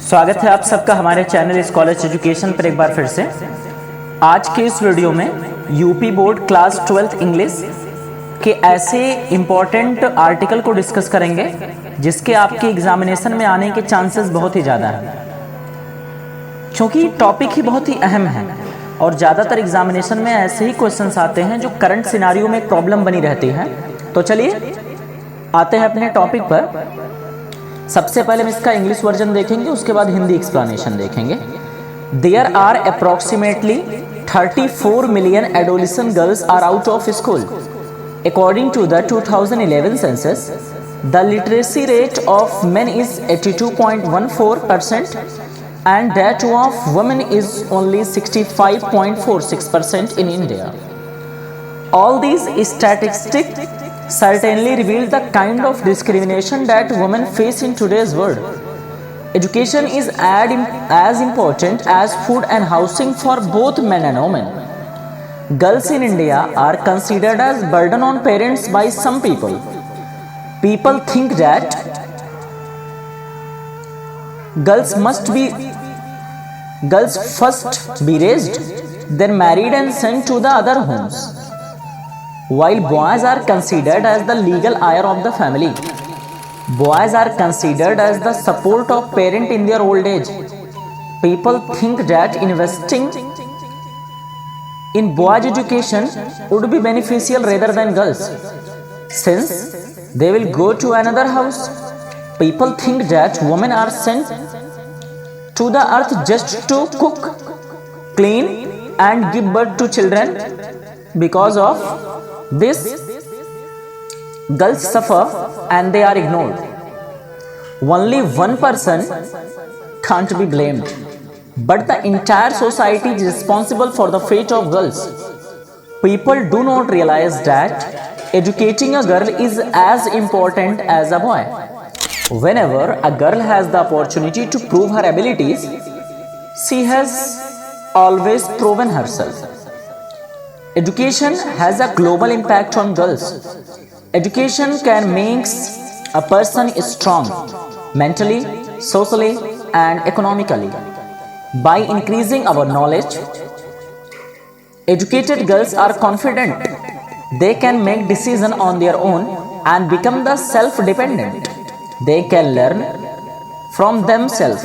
स्वागत है आप सबका हमारे चैनल कॉलेज एजुकेशन पर एक बार फिर से। आज के इस वीडियो में UP board class 12th English के ऐसे इम्पॉर्टेंट आर्टिकल को डिस्कस करेंगे जिसके आपके एग्जामिनेशन में आने के चांसेस बहुत ही ज़्यादा हैं, क्योंकि टॉपिक ही बहुत ही अहम है और ज़्यादातर एग्जामिनेशन में ऐसे ही क्वेश्चंस आते हैं जो करंट सिनारियो में एक प्रॉब्लम बनी रहती है। तो चलिए आते हैं अपने टॉपिक पर। सबसे पहले हम इसका इंग्लिश वर्जन देखेंगे, उसके बाद हिंदी एक्सप्लेनेशन देखेंगे। There are approximately 34 million adolescent girls are out of school according to the 2011 census. The literacy rate of men is 82.14% and that of women is only 65.46% in India. All these statistics certainly reveal the kind of discrimination that women face in today's world. Education is as important as food and housing for both men and women. Girls in India are considered as burden on parents by some people. People think that girls first be raised, then married and sent to the other homes, while boys are considered as the legal heir of the family. Boys are considered as the support of parent in their old age. People think that investing in boys' education would be beneficial rather than girls, since they will go to another house. People think that women are sent to the earth just to cook, clean and give birth to children. Because of this, girls suffer and they are ignored. Only one person can't be blamed, but the entire society is responsible for the fate of girls. People do not realize that educating a girl is as important as a boy. Whenever a girl has the opportunity to prove her abilities, she has always proven herself. Education has a global impact on girls. Education can make a person strong mentally, socially, and economically. By increasing our knowledge, educated girls are confident. They can make decisions on their own and become the self-dependent. They can learn from themselves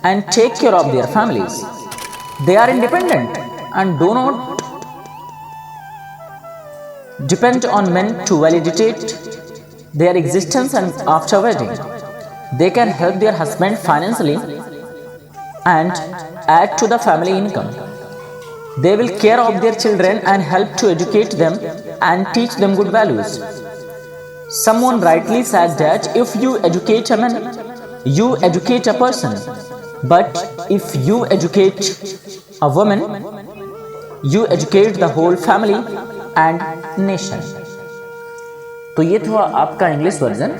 and take care of their families. They are independent and do not depend on men to validate their existence, and after wedding they can help their husband financially and add to the family income. They will care of their children and help to educate them and teach them good values. Someone rightly said that if you educate a man, you educate a person, but if you educate a woman, you educate the whole family and nation. तो ये था आपका English version.